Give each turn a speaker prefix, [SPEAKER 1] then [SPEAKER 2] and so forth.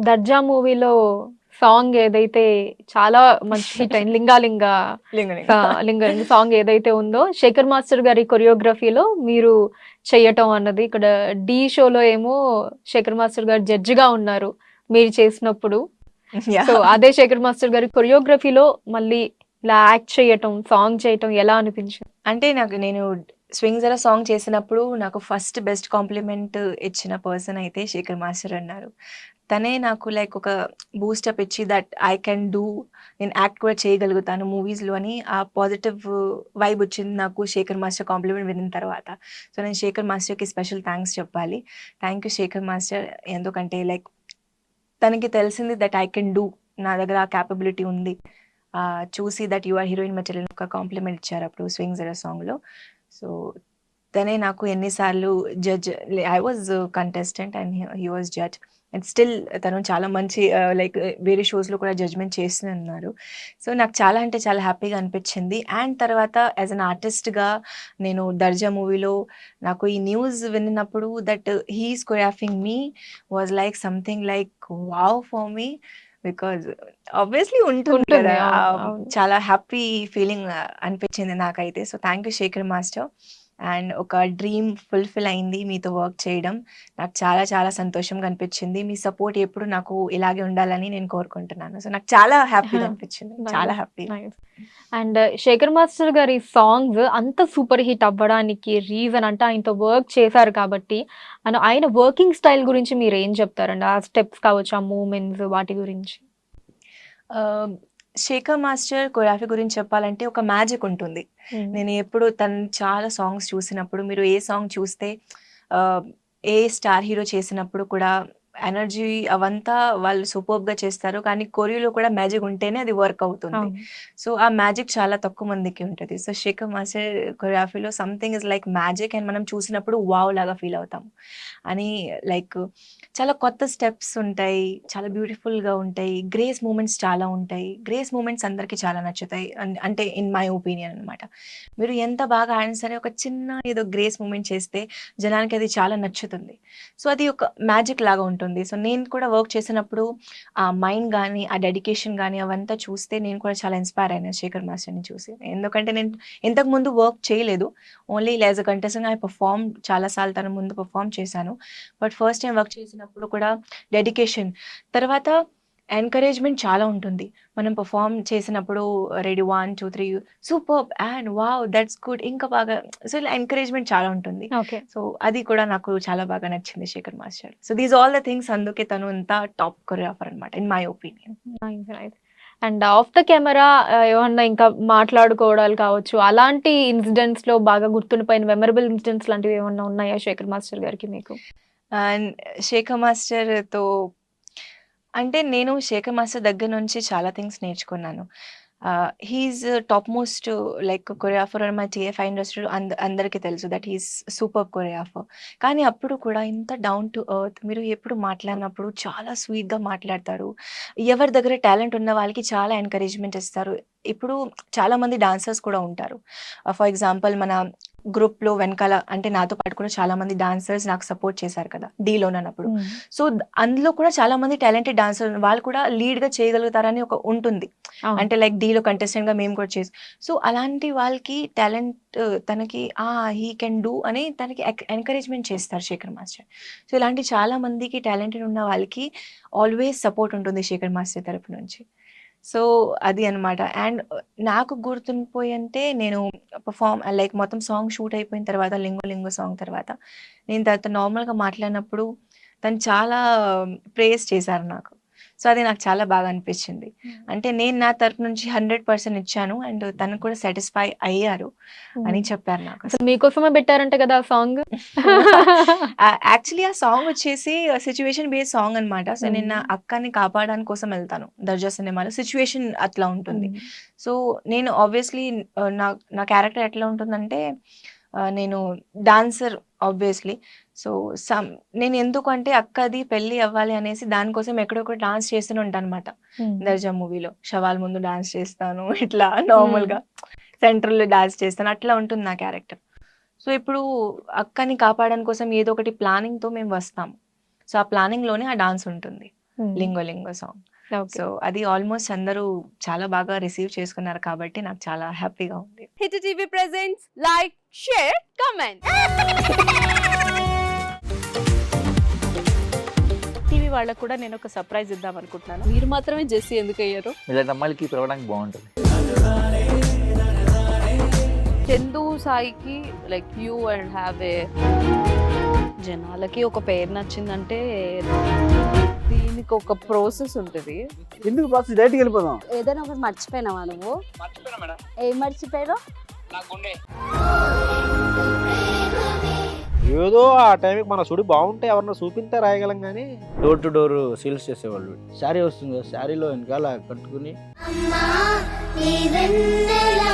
[SPEAKER 1] 'దర్జా' మూవీలో సాంగ్ ఏదైతే చాలా మంచి హిట్ అయింది. 'లింగాలింగ'
[SPEAKER 2] లింగలింగ.
[SPEAKER 1] సా 'లింగాలింగ' సాంగ్ ఏదైతే ఉందో, శేఖర్ మాస్టర్ గారి కొరియోగ్రఫీలో మీరు చెయ్యటం అన్నది. ఇక్కడ 'ఢీ' షోలో ఏమో శేఖర్ మాస్టర్ గారు జడ్జిగా ఉన్నారు మీరు చేసినప్పుడు.
[SPEAKER 2] యాహ్!
[SPEAKER 1] సో, అదే శేఖర్ మాస్టర్ గారి కొరియోగ్రఫీలో మళ్ళీ ఇలా యాక్ట్ చేయటం, సాంగ్ చేయటం ఎలా అనిపించింది?
[SPEAKER 2] అంటే నేను 'స్వింగ్ జరా' సాంగ్ చేసినప్పుడు నాకు ఫస్ట్ బెస్ట్ కాంప్లిమెంట్ ఇచ్చిన పర్సన్ అయితే శేఖర్ మాస్టర్ అన్నారు. తనే నాకు లైక్ ఒక బూస్టప్ ఇచ్చి దట్ ఐ కెన్ డూ, నేను యాక్ట్ కూడా చేయగలుగుతాను మూవీస్‌లో అని ఆ పాజిటివ్ వైబ్ వచ్చింది నాకు శేఖర్ మాస్టర్ కాంప్లిమెంట్ వినిన తర్వాత. సో, నేను శేఖర్ మాస్టర్‌కి స్పెషల్ థాంక్స్ చెప్పాలి. Thank you Shekhar master. ఎందుకంటే లైక్ తనకి తెలిసింది దట్ ఐ కెన్ డూ, నా దగ్గర ఆ క్యాపబిలిటీ ఉంది. చూసి that you are heroine material ఒక కాంప్లిమెంట్ ఇచ్చారు అప్పుడు 'స్వింగ్ జరా' సాంగ్‌లో. సో, తనే నాకు ఎన్ని సార్లు judge, I was contestant and he was judge. And still తను చాలా మంచి లైక్ వేరే షోస్‌లో కూడా జడ్జ్‌మెంట్ చేస్తూనే ఉన్నారు. సో, నాకు చాలా అంటే చాలా హ్యాపీగా అనిపించింది. అండ్ తర్వాత యాజ్ ఎన్ ఆర్టిస్ట్‌గా నేను 'దర్జా' మూవీలో నాకు ఈ న్యూస్ విన్నప్పుడు that he is choreographing me was like something like wow for me. Because obviously ఉంటుంది కదా,
[SPEAKER 1] అవును. అవును.
[SPEAKER 2] చాలా హ్యాపీ ఫీలింగ్ అనిపించింది నాకైతే. So, thank you Shekhar master. And ఒక డ్రీమ్ ఫుల్ఫిల్ అయింది మీతో వర్క్ చేయడం. నాకు చాలా చాలా సంతోషంగా అనిపించింది. మీ సపోర్ట్ ఎప్పుడు నాకు ఇలాగే ఉండాలని నేను కోరుకుంటున్నాను. సో, నాకు చాలా హ్యాపీగా అనిపించింది. చాలా
[SPEAKER 1] nice.
[SPEAKER 2] Happy.
[SPEAKER 1] Nice. And Shekhar master గారి సాంగ్స్ అంత సూపర్ హిట్ అవ్వడానికి రీజన్ అంటే ఆయనతో వర్క్ చేశారు కాబట్టి, ఆయన వర్కింగ్ స్టైల్ గురించి మీరేం చెప్తారండి? ఆ స్టెప్స్ కావచ్చు, ఆ మూవ్‌మెంట్స్ వాటి గురించి?
[SPEAKER 2] శేఖర్ మాస్టర్ కొరియోగ్రఫీ గురించి చెప్పాలంటే ఒక మ్యాజిక్ ఉంటుంది.
[SPEAKER 1] హ్మ్.
[SPEAKER 2] నేను ఎప్పుడు తను చాలా సాంగ్స్ చూసినప్పుడు, మీరు ఏ సాంగ్ చూస్తే ఆహ్, ఏ స్టార్ హీరో చేసినప్పుడు కూడా ఎనర్జీ అవంతా వాళ్ళు సూపర్బ్‌గా చేస్తారు. కానీ కొరియోలో కూడా మ్యాజిక్ ఉంటేనే అది వర్క్ అవుతుంది.
[SPEAKER 1] అవును.
[SPEAKER 2] సో, ఆ మ్యాజిక్ చాలా తక్కువ మందికి ఉంటది. సో, శేఖర్ మాస్టర్ కొరియోగ్రఫీలో something is like magic and మనం చూసినప్పుడు వావ్ లాగా ఫీల్ అవుతాం. అని లైక్ చాలా కొత్త స్టెప్స్ ఉంటాయి. చాలా బ్యూటిఫుల్‌గా ఉంటాయి. గ్రేస్ మూవ్‌మెంట్స్ చాలా ఉంటాయి. గ్రేస్ మూవ్‌మెంట్స్ అందరికి చాలా నచ్చుతాయి. అంటే ఇన్ మై ఒపీనియన్ అనమాట. మీరు ఎంత బాగా ఆడినా సరే ఒక చిన్న ఏదో గ్రేస్ మూవ్‌మెంట్ చేస్తే జనానికి అది చాలా నచ్చుతుంది. సో, అది ఒక మ్యాజిక్ లాగా ఉంటుంది. సో, నేను కూడా వర్క్ చేసినప్పుడు ఆ మైండ్ గాని, ఆ డెడికేషన్ గాని అవంతా చూస్తే నేను కూడా చాలా ఇన్‌స్పైర్ అయినా శేఖర్ మాస్టర్‌ని చూసి. ఎందుకంటే నేను ఇంతకుముందు వర్క్ చేయలేదు. ఓన్లీ యాస్ ఎ కంటెస్టెంట్‌గా ఐ పెర్ఫార్మ్ చాలా సార్లు తన ముందు పెర్ఫార్మ్ చేశాను. బట్ ఫస్ట్ టైమ్ వర్క్ చేసినప్పుడు కూడా డెడికేషన్, తర్వాత ఎంకరేజ్‌మెంట్ చాలా ఉంటుంది. మనం పెర్ఫార్మ్ చేసినప్పుడు ready 1, 2, 3 superb and wow! That's good ఇంకా బాగా, సో, ఇలా ఎంకరేజ్‌మెంట్ చాలా ఉంటుంది.
[SPEAKER 1] ఓకే.
[SPEAKER 2] సో, అది కూడా నాకు చాలా బాగా నచ్చింది Shekhar master. So, these all the things అందుకే తను ఇంత టాప్ కొరియోగ్రాఫర్ అనమాట in my opinion.
[SPEAKER 1] Nice. Nice. And off the camera ఏమన్నా ఇంకా మాట్లాడుకోవడాలు కావచ్చు, అలాంటి ఇన్సిడెంట్స్‌లో బాగా గుర్తుండిపోయిన మెమరబుల్ ఇన్సిడెంట్స్ లాంటివి ఏమన్నా ఉన్నాయా శేఖర్ మాస్టర్ గారికి మీకు?
[SPEAKER 2] అండ్ శేఖర్ మాస్టర్‌తో అంటే నేను శేఖర్ మాస్టర్ దగ్గర నుంచి చాలా థింగ్స్ నేర్చుకున్నాను. He is top most like choreographer my TFI ఇండస్ట్రీలో అందరికీ తెలుసు that he is superb choreographer. కానీ అప్పుడు కూడా ఇంత డౌన్ టు ఎర్త్, మీరు ఎప్పుడు మాట్లాడినప్పుడు చాలా స్వీట్‌గా మాట్లాడతారు. ఎవరి దగ్గర టాలెంట్ ఉన్న వాళ్ళకి చాలా ఎంకరేజ్‌మెంట్ ఇస్తారు. ఇప్పుడు చాలామంది డాన్సర్స్ కూడా ఉంటారు. ఫర్ ఎగ్జాంపుల్ మన గ్రూప్‌లో వెనకాల అంటే నాతో పాటు కూడా చాలామంది డాన్సర్స్ నాకు సపోర్ట్ చేశారు కదా, డీలోనన్నప్పుడు.
[SPEAKER 1] హ్మ్.
[SPEAKER 2] సో, అందులో కూడా చాలామంది టాలెంటెడ్ డాన్సర్ వాళ్ళు కూడా లీడ్‌గా చేయగలుగుతారని ఒక ఉంటుంది.
[SPEAKER 1] అవును.
[SPEAKER 2] అంటే లైక్ డీలో కంటెస్టెంట్‌గా మేము కూడా సో, అలాంటి వాళ్ళకి టాలెంట్ తనకి హి కెన్ డూ అని తనకి ఎంకరేజ్‌మెంట్ చేస్తారు శేఖర్ మాస్టర్. సో, ఇలాంటి చాలా మందికి టాలెంటెడ్ ఉన్న వాళ్ళకి ఆల్వేస్ సపోర్ట్ ఉంటుంది శేఖర్ మాస్టర్ తరపు నుంచి. సో, అది అన్నమాట. అండ్ నాకు గుర్తుండిపోయంటే నేను లైక్ మొత్తం సాంగ్ షూట్ అయిపోయిన తర్వాత 'లింగో లింగో' సాంగ్ తర్వాత నేను తనతో నార్మల్‌గా మాట్లాడినప్పుడు తను చాలా ప్రేజ్ చేశారు నాకు. సో, అది నాకు చాలా బాగా అనిపించింది. అంటే నేను నా తరపు నుంచి 100% ఇచ్చాను అండ్ తను కూడా సాటిస్ఫై అయ్యారు అని చెప్పారు నాకు.
[SPEAKER 1] అసలు మీకోసమే పెట్టారంట కదా ఆ సాంగ్?
[SPEAKER 2] యాక్చువల్లీ ఆ సాంగ్ వచ్చేసి సిట్యుయేషన్ బేస్డ్ సాంగ్ అనమాట. సో, నేను నా అక్కని కాపాడడానికి కోసం వెళ్తాను 'దర్జా' సినిమాలో. సిట్యుయేషన్ అట్లా ఉంటుంది. సో, నేను ఆబ్వియస్లీ నా నా క్యారెక్టర్ ఎట్లా ఉంటుందంటే నేను డాన్సర్ ఆబ్వియస్లీ. సో, నేను ఎందుకంటే అక్కది పెళ్లి అవ్వాలి అనేసి దానికోసం ఎక్కడొక్కడ డాన్స్ చేస్తూనే ఉంటానన్నమాట. 'దర్జా' మూవీలో శవాల ముందు డాన్స్ చేస్తాను. ఇట్లా నార్మల్‌గా సెంట్రల్‌లో డాన్స్ చేస్తాను. అట్లా ఉంటుంది నా క్యారెక్టర్. సో, ఇప్పుడు అక్కని కాపాడడం కోసం ఏదో ఒకటి ప్లానింగ్‌తో మేము వస్తాము. సో, ఆ ప్లానింగ్‌లోనే ఆ డాన్స్ ఉంటుంది. Lingo lingo song.
[SPEAKER 1] Okay.
[SPEAKER 2] So అది ఆల్మోస్ట్ అందరూ చాలా బాగా రిసీవ్ చేసుకున్నారు కాబట్టి నాకు చాలా హ్యాపీగా ఉంది.
[SPEAKER 3] Hit TV presents like, share, comment. TV వాళ్ళకు కూడా నేను ఒక సర్ప్రైజ్ ఇద్దాం అనుకుంటున్నాను. మీరు మాత్రమే జెస్సీ ఎందుకు అయ్యారు?
[SPEAKER 4] ఇలాంటి అమ్మాయిలకి పిలవడానికి బాగుంటుంది.
[SPEAKER 3] చందు సాయికి like you and have a జనాలకి ఒక పేరు నచ్చిందంటే దీనికి ఒక ప్రాసెస్ ఉంటుంది.
[SPEAKER 5] ఎందుకు ప్రాసెస్ డైరెక్ట్‌గా వెళ్ళిపోదాం.
[SPEAKER 6] ఏదైనా ఒకటి మర్చిపోయినావా నువ్వు?
[SPEAKER 4] మర్చిపోయినా మేడం,
[SPEAKER 6] ఏం మర్చిపోయావు?
[SPEAKER 4] నా గుండె.
[SPEAKER 5] ఏదో ఆ టైంకి మన సుడి బాగుంటే ఎవరన్నా చూపిస్తే రాయగలం కానీ డోర్ టు డోర్ సేల్స్ చేసేవాళ్ళు. శారీ వస్తుంది కదా, శారీలో వెనకాల కట్టుకుని
[SPEAKER 7] అమ్మా నీ వెన్నెలా